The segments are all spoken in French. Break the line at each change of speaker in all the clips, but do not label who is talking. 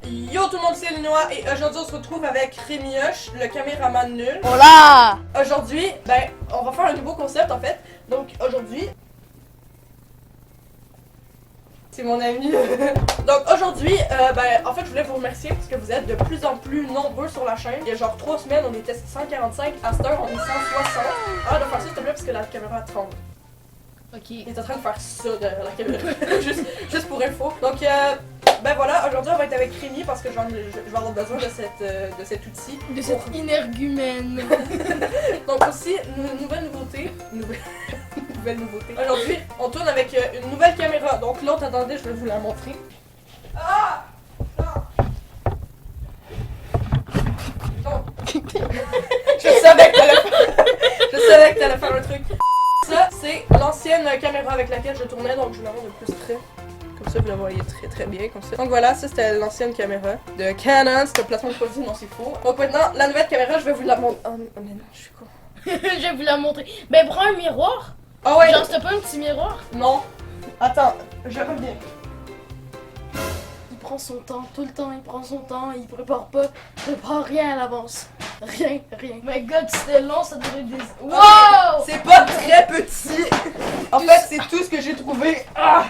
Yo tout le monde, c'est Linois et aujourd'hui on se retrouve avec Rémi Hush, le caméraman nul.
Hola!
Aujourd'hui, ben, on va faire un nouveau concept en fait. Donc aujourd'hui, c'est mon ami. Donc aujourd'hui, ben, en fait je voulais vous remercier parce que vous êtes de plus en plus nombreux sur la chaîne. Il y a genre 3 semaines, on était 145, à cette heure on est 160. Ah, de faire ça s'il te plaît parce que la caméra tremble.
Ok.
Il est en train de faire ça derrière la caméra, juste pour info. Donc, ben voilà, aujourd'hui on va être avec Rémi parce que je vais avoir besoin de cet outil.
De cette énergumène.
Donc aussi, nouvelle nouveauté. Nouvelle nouveauté. Aujourd'hui, on tourne avec une nouvelle caméra. Donc l'autre, attendez, je vais vous la montrer. Ah! Non! Non! Je savais que t'allais faire un truc. Ça, c'est l'ancienne caméra avec laquelle je tournais, donc je vous la montre de plus près. Comme ça, vous la voyez très très bien, comme ça. Donc voilà, ça c'était l'ancienne caméra de Canon, c'était un placement de produit, non c'est faux. Donc maintenant, la nouvelle caméra, je vais vous la montrer. Oh mais non, je suis con.
Je vais vous la montrer. Ben prends un miroir.
Ah ouais!
Genre c'est pas un petit miroir.
Non. Attends, je reviens.
Il prend son temps, tout le temps, il prend son temps, il prépare rien à l'avance. Rien. My god, c'était long, ça durait des... Wow!
C'est pas très petit. En fait, c'est tout ce que j'ai trouvé. Ah!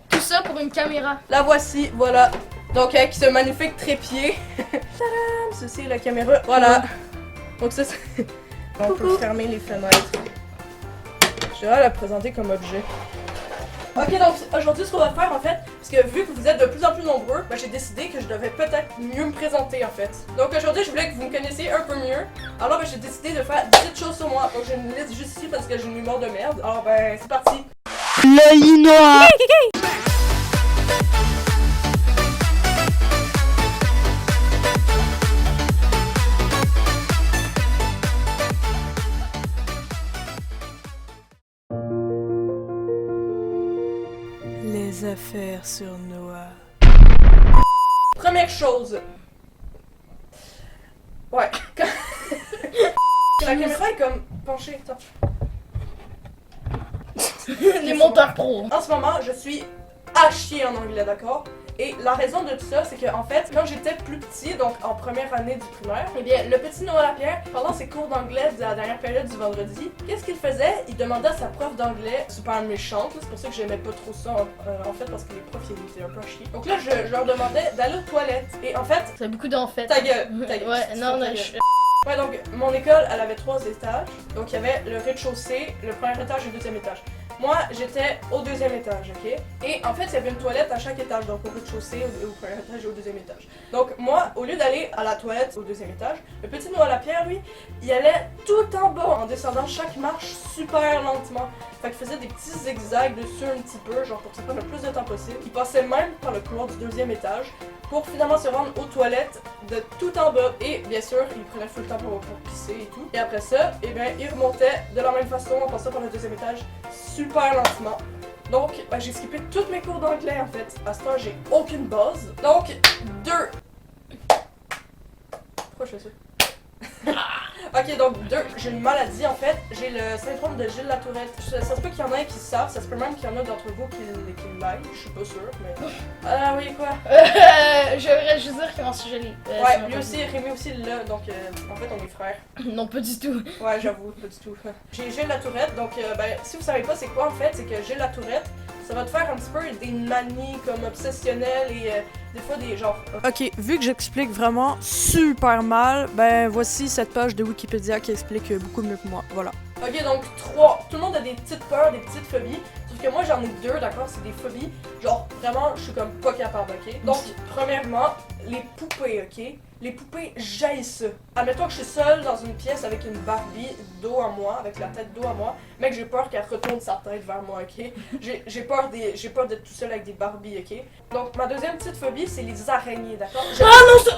Tout ça pour une caméra.
La voici, voilà. Donc avec ce magnifique trépied. Tadam! Ceci est la caméra. Voilà. Donc ça, c'est... On peut fermer les fenêtres. Je vais la présenter comme objet. Ok, donc aujourd'hui, ce qu'on va faire en fait, parce que vu que vous êtes de plus en plus nombreux, ben, j'ai décidé que je devais peut-être mieux me présenter en fait. Donc aujourd'hui, je voulais que vous me connaissiez un peu mieux. Alors ben, j'ai décidé de faire 10 petites choses sur moi. Donc j'ai une liste juste ici parce que j'ai une mémoire de merde. Alors ben, c'est parti.
Le Linois.
Les affaires sur Noah. Première chose. Ouais. La caméra est comme penchée. Attends.
Les monteurs pro.
En ce moment, je suis à chier en anglais, d'accord? Et la raison de tout ça, c'est que en fait, quand j'étais plus petit, donc en première année du primaire, eh bien, le petit Noah Lapierre, pendant ses cours d'anglais de la dernière période du vendredi, qu'est-ce qu'il faisait? Il demandait à sa prof d'anglais, super méchante, c'est pour ça que j'aimais pas trop ça en fait, parce que les profs ils étaient un peu à chier. Donc là, je leur demandais d'aller aux toilettes. Et en fait,
C'est beaucoup d'en fait.
ta gueule.
Ouais, non,
Ouais, donc mon école, elle avait 3 étages. Donc il y avait le rez-de-chaussée, le premier étage et le deuxième étage. Moi, j'étais au 2e étage, ok? Et en fait, il y avait une toilette à chaque étage, donc au rez-de-chaussée, au premier étage et au 2e étage. Donc moi, au lieu d'aller à la toilette au 2e étage, le petit Noah Lapierre, lui, il allait tout en bas en descendant chaque marche super lentement. Fait qu'il faisait des petits zigzags dessus un petit peu, genre pour que ça prenne le plus de temps possible. Il passait même par le couloir du 2e étage pour finalement se rendre aux toilettes de tout en bas. Et bien sûr, il prenait full temps pour pisser et tout. Et après ça, eh bien, il remontait de la même façon en passant par le 2e étage super lentement. Donc, ben, j'ai skippé tous mes cours d'anglais en fait. À ce temps, j'ai aucune base. Donc, 2. Pourquoi je fais ça? Ok, donc 2, j'ai une maladie en fait, j'ai le syndrome de Gilles Latourette. Ça se peut qu'il y en ait qui savent, ça se peut même qu'il y en a d'entre vous qui l'aillent, je suis pas sûre, mais... Ah oui, quoi?
Je voudrais juste dire comment si je l'ai.
Ouais, lui aussi, Rémi aussi là, donc en fait on est frères.
Non, pas du tout.
Ouais, j'avoue, pas du tout. J'ai Gilles Latourette, donc ben, si vous savez pas c'est quoi en fait, c'est que Gilles Latourette, ça va te faire un petit peu des manies comme obsessionnelles et des fois des genres...
Ok, vu que j'explique vraiment super mal, ben voici cette page de Wikipédia qui explique beaucoup mieux que moi, voilà.
Ok, donc 3. Tout le monde a des petites peurs, des petites phobies. Sauf que moi j'en ai 2, d'accord? C'est des phobies. Genre, vraiment, je suis comme pas capable, ok? Donc, premièrement, les poupées, ok? Les poupées, j'haïs ça. Admettons que je suis seule dans une pièce avec une Barbie dos à moi, avec la tête dos à moi. Mec, j'ai peur qu'elle retourne sa tête vers moi, ok? J'ai peur d'être tout seul avec des Barbies, ok? Donc, ma deuxième petite phobie, c'est les araignées, d'accord?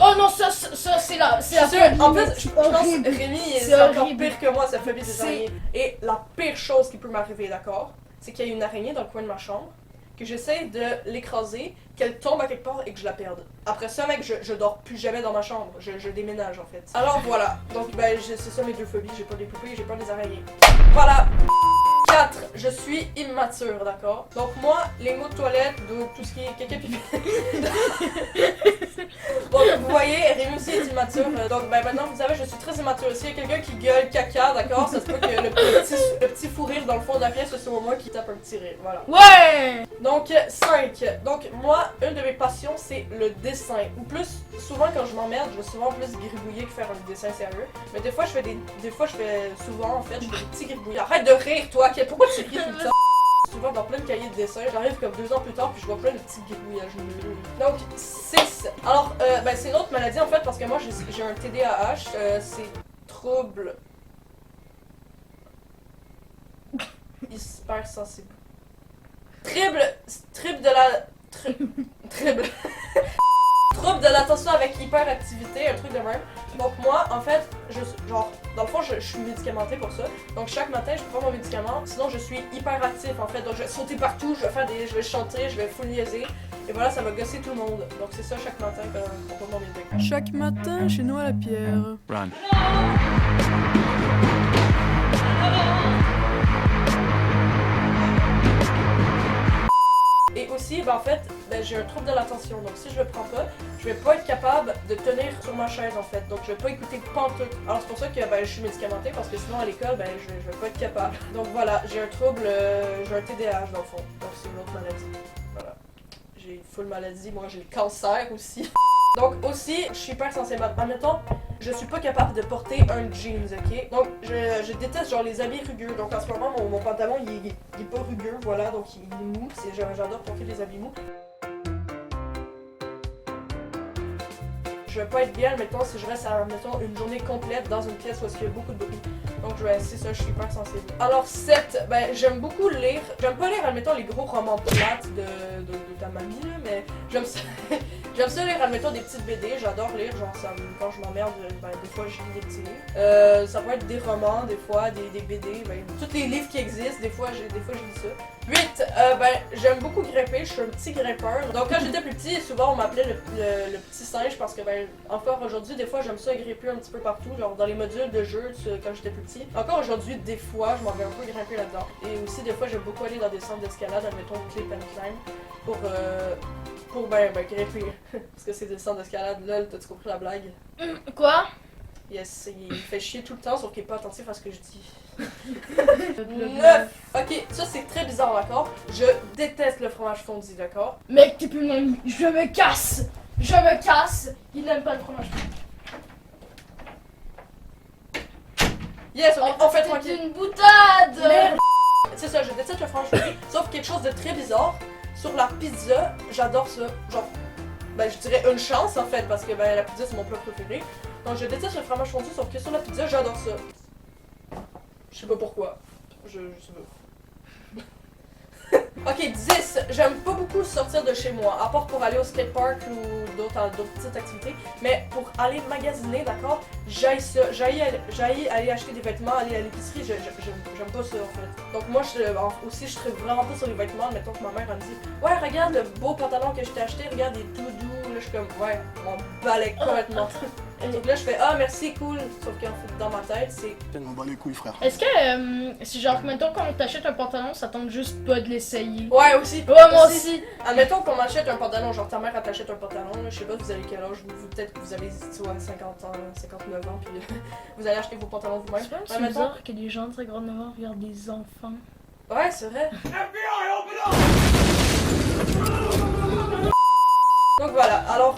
Oh non, ça c'est la phobie.
En fait, je pense
horrible.
que Rémi,
C'est
c'est encore
horrible.
pire que moi, sa phobie des araignées. Et la pire chose qui peut m'arriver, d'accord? C'est qu'il y a une araignée dans le coin de ma chambre, que j'essaie de l'écraser, qu'elle tombe à quelque part et que je la perde. Après ça, mec, je dors plus jamais dans ma chambre, je déménage en fait. Alors voilà, donc ben c'est ça mes 2 phobies, j'ai peur des poupées et j'ai peur des araignées. Voilà. 4. Je suis immature, d'accord? Donc moi, les mots de toilette, de tout ce qui est caca pipi... voyez, Rémi aussi est immature. Donc ben maintenant, vous savez, je suis très immature. S'il y a quelqu'un qui gueule caca, d'accord, ça se peut que le petit fou rire dans le fond de la pièce, ce soit moi qui tape un petit rire. Voilà.
Ouais!
Donc 5. Donc moi, une de mes passions, c'est le dessin. Ou plus, souvent quand je m'emmerde, je vais souvent plus gribouiller que faire un dessin sérieux. Mais des fois, je fais souvent en fait, je fais des petits gribouillis. Arrête de rire, toi! Pourquoi tu ris tout le temps? Souvent dans plein de cahiers de dessin, j'arrive comme 2 ans plus tard puis je vois plein de petits gribouillages nuls. Donc 6. Alors, ben c'est une autre maladie en fait parce que moi j'ai un TDAH, c'est trouble hypersensible. Trouble de l'attention avec hyperactivité, un truc de même. Donc moi, en fait, dans le fond, je suis médicamentée pour ça. Donc chaque matin, je prends mon médicament. Sinon, je suis hyperactif en fait. Donc je vais sauter partout, je vais chanter, je vais full niaiser. Et voilà, ça va gosser tout le monde. Donc c'est ça chaque matin quand on prend mon médicament.
Chaque matin, chez nous à la pierre.
Run.
Et aussi, ben en fait, j'ai un trouble de l'attention. Donc si je le prends pas, je vais pas être capable de tenir sur ma chaise en fait. Donc je vais pas écouter pantoute. Alors c'est pour ça que je suis médicamentée parce que sinon à l'école, je vais pas être capable. Donc voilà, j'ai un trouble, j'ai un TDAH dans le fond. Donc c'est une autre maladie. Voilà. J'ai full maladie, moi j'ai le cancer aussi. Donc aussi, je suis hypersensible. Admettons, je suis pas capable de porter un jeans, ok? Donc je déteste genre les habits rugueux. Donc en ce moment, mon pantalon il est pas rugueux, voilà, donc il est mou. J'adore porter des habits mous. Je vais pas être bien, mettons, si je reste mettons, une journée complète dans une pièce où il y a beaucoup de bruit. Donc c'est ça, je suis hyper sensible. Alors 7, j'aime beaucoup lire. J'aime pas lire, admettons, les gros romans plates de ta mamie, là, mais j'aime ça. J'aime ça lire, admettons, des petites BD, j'adore lire, genre quand je m'emmerde, des fois je lis des petits livres. Ça peut être des romans, des fois, des BD, tous les livres qui existent, des fois je lis ça. 8, j'aime beaucoup grimper, je suis un petit grimpeur. Donc quand j'étais plus petit, souvent on m'appelait le petit singe parce que encore aujourd'hui, des fois j'aime ça grimper un petit peu partout, genre dans les modules de jeu quand j'étais plus petit. Encore aujourd'hui, des fois je m'en vais un peu grimper là-dedans. Et aussi des fois j'aime beaucoup aller dans des centres d'escalade, admettons Clip and Climb, pour grimper. Parce que c'est des centres d'escalade, là, t'as-tu compris la blague?
Quoi?
Yes, il fait chier tout le temps, sauf qu'il est pas attentif à ce que je dis. 9! Ok, ça c'est très bizarre, d'accord? Je déteste le fromage fondu, d'accord?
Mec, t'es plus mon ami, je me casse! Je me casse! Il n'aime pas le fromage fondu.
Yes, on fait
C'est
tranquille.
une boutade!
Merde. C'est ça, je déteste le fromage fondu, sauf quelque chose de très bizarre. Sur la pizza, j'adore ça. Genre, je dirais une chance en fait, parce que la pizza c'est mon plat préféré. Donc je déteste le fromage fondu, sauf que sur la pizza, j'adore ça. Je sais pas pourquoi. Je sais pas. Ok, 10. J'aime pas beaucoup sortir de chez moi, à part pour aller au skatepark ou d'autres petites activités. Mais pour aller magasiner, d'accord, j'haïs ça. J'haïs aller acheter des vêtements, aller à l'épicerie, j'aime pas ça en fait. Donc moi, je serais vraiment pas sur les vêtements. Mettons que ma mère elle me dit « Ouais, regarde le beau pantalon que je t'ai acheté, regarde, il est tout doux. » Là, je suis comme « Ouais, on balai complètement. » Donc là, je fais « Ah, merci, cool. » Sauf qu'en fait, dans ma tête, c'est...
Je m'en bats les couilles, frère.
Est-ce que, si genre, mettons quand on t'achète un pantalon, ça tente juste pas de l'essayer?
Ouais, aussi.
Ouais, moi aussi.
Admettons qu'on m'achète un pantalon, genre ta mère elle t'achète un pantalon, là, je sais pas vous avez quel âge, peut-être que vous avez 50 ans, 59 ans, puis vous allez acheter vos pantalons vous-même.
C'est bizarre que les gens de 59 ans regardent des enfants.
Ouais, c'est vrai. Donc voilà, alors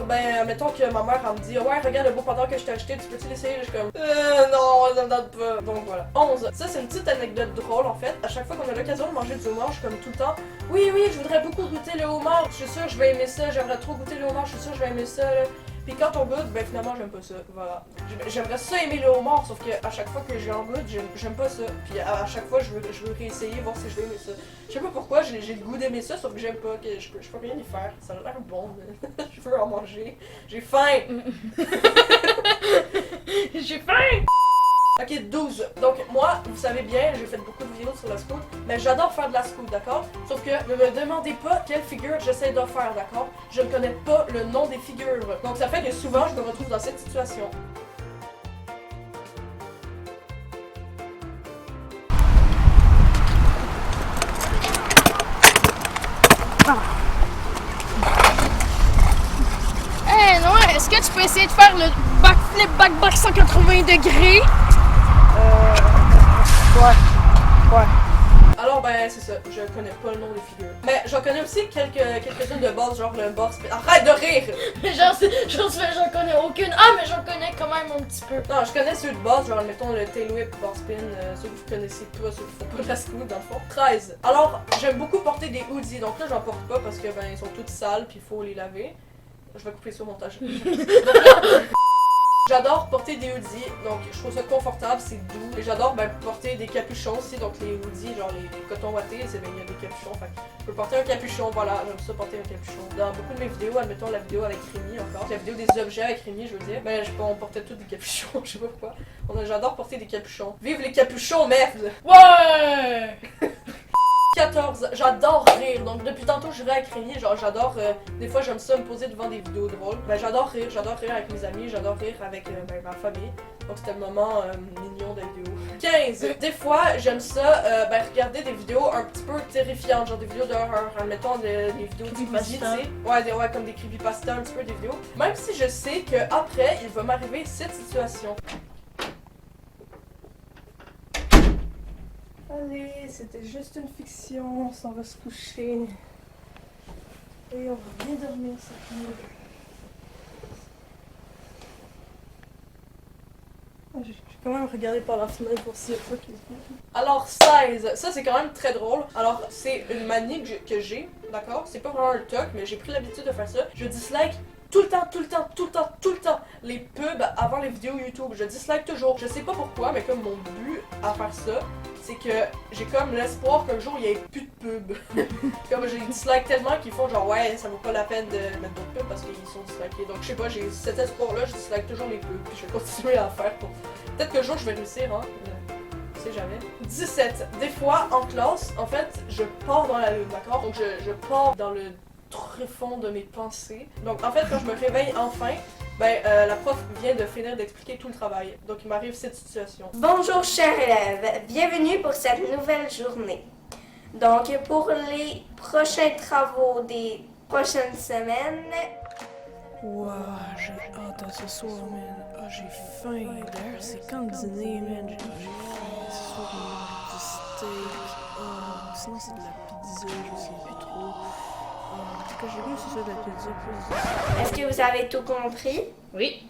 mettons que ma mère elle me dit ouais regarde le beau pantalon que je t'ai acheté, tu peux-tu l'essayer? Je suis comme non, ça me donne pas. Donc voilà. 11. Ça c'est une petite anecdote drôle en fait. À chaque fois qu'on a l'occasion de manger du homard, je suis comme tout le temps oui je voudrais beaucoup goûter le homard, je suis sûre je vais aimer ça, j'aimerais trop goûter le homard, je suis sûre je vais aimer ça là. Puis quand on goûte, finalement j'aime pas ça, voilà. J'aimerais ça aimer le homard, sauf qu'à chaque fois que j'en goûte, j'aime pas ça. Puis à chaque fois je veux réessayer, voir si je vais aimer ça. Je sais pas pourquoi, j'ai le goût d'aimer ça, sauf que j'aime pas, que je peux rien y faire. Ça a l'air bon, mais je veux en manger. J'ai faim!
J'ai faim!
Ok, 12. Donc moi, vous savez bien, j'ai fait beaucoup de vidéos sur la scout, mais j'adore faire de la scout, d'accord? Sauf que ne me demandez pas quelle figure j'essaie de faire, d'accord? Je ne connais pas le nom des figures. Donc ça fait que souvent, je me retrouve dans cette situation.
Eh non, est-ce que tu peux essayer de faire le backflip, back 180 degrés?
Ouais.
Alors ben c'est ça, je connais pas le nom des figures. Mais j'en connais aussi quelques-unes de base, genre le boss. Arrête de rire!
J'en connais aucune. Ah, mais j'en connais quand même un petit peu.
Non, je connais ceux de base, genre mettons le tail whip, bar spin, ceux que vous connaissez pas, ceux qui font pas de la scoot dans le fond. 13. Alors, j'aime beaucoup porter des hoodies, donc là j'en porte pas parce que ben ils sont toutes sales puis il faut les laver. Je vais couper ça au montage. J'adore porter des hoodies, donc je trouve ça confortable, c'est doux. Et j'adore porter des capuchons aussi, donc les hoodies, genre les cotons wattés, il y a des capuchons. Fait que je peux porter un capuchon, voilà, j'aime ça porter un capuchon. Dans beaucoup de mes vidéos, admettons la vidéo avec Rémi encore, la vidéo des objets avec Rémi, je veux dire, on portait tous des capuchons, je sais pas pourquoi. J'adore porter des capuchons. Vive les capuchons, merde!
Ouais!
14, j'adore rire, donc depuis tantôt je ris avec Rémi, genre j'adore, des fois j'aime ça me poser devant des vidéos drôles. J'adore rire avec mes amis, j'adore rire avec ma famille, donc c'était le moment mignon de la vidéo. 15, des fois j'aime ça, regarder des vidéos un petit peu terrifiantes, genre des vidéos d'horreur, admettons des vidéos de creepy, tu sais. Ouais, comme des creepypasta, un petit peu des vidéos. Même si je sais que après il va m'arriver cette situation. Allez, c'était juste une fiction, on s'en va se coucher. Et on va bien dormir cette nuit. J'ai quand même regardé par la fenêtre pour s'il y a pas qui... Alors 16, ça c'est quand même très drôle. Alors c'est une manie que j'ai, d'accord? C'est pas vraiment un toc, mais j'ai pris l'habitude de faire ça. Je dislike tout le temps les pubs avant les vidéos YouTube. Je dislike toujours. Je sais pas pourquoi, mais comme mon but à faire ça, c'est que j'ai comme l'espoir qu'un jour il y ait plus de pubs. Comme j'ai dislike tellement qu'ils font genre ouais, ça vaut pas la peine de mettre d'autres pubs parce qu'ils sont dislikés. Donc je sais pas, j'ai cet espoir-là, je dislike toujours les pubs. Puis je vais continuer à en faire pour... Peut-être qu'un jour je vais réussir, hein. Je sais jamais. 17. Des fois en classe, en fait, je pars dans la lune, d'accord? Donc je pars dans le tréfonds de mes pensées. Donc en fait quand je me réveille enfin, la prof vient de finir d'expliquer tout le travail. Donc il m'arrive cette situation.
Bonjour chers élèves, bienvenue pour cette nouvelle journée. Donc pour les prochains travaux des prochaines semaines...
Wow, j'ai hâte à ce soir, man. Ah, j'ai faim. D'ailleurs, c'est quand le dîner, man. J'ai faim. Ce soir, on mange du steak. Sinon, c'est de la pizza, je sais plus trop. En tout cas, j'ai vu c'est ça de la pizza plus.
Est-ce que vous avez tout compris?
Oui.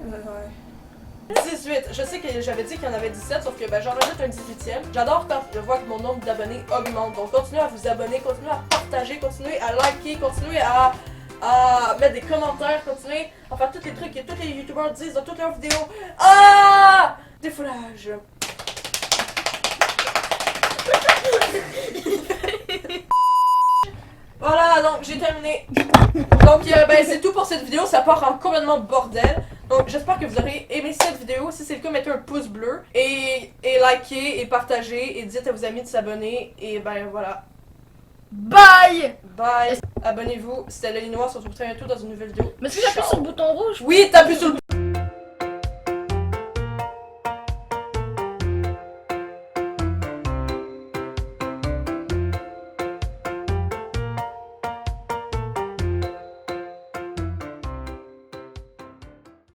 Ouais. 18. Je sais que j'avais dit qu'il y en avait 17, sauf que j'en rajoute un 18e. J'adore quand je vois que mon nombre d'abonnés augmente. Donc continuez à vous abonner, continuez à partager, continuez à liker, continuez à mettre des commentaires, continuez à faire tous les trucs que tous les youtubeurs disent dans toutes leurs vidéos. Ah! Défoulage. Voilà, donc j'ai terminé. Donc c'est tout pour cette vidéo, ça part en complètement bordel. Donc j'espère que vous aurez aimé cette vidéo. Si c'est le cas, mettez un pouce bleu et likez et partagez et dites à vos amis de s'abonner. Et voilà.
Bye!
Bye! Abonnez-vous, c'était Lily Noire, on se retrouve très bientôt dans une nouvelle vidéo.
Mais si j'appuie sur le bouton rouge...
Oui, t'appuies sur le bouton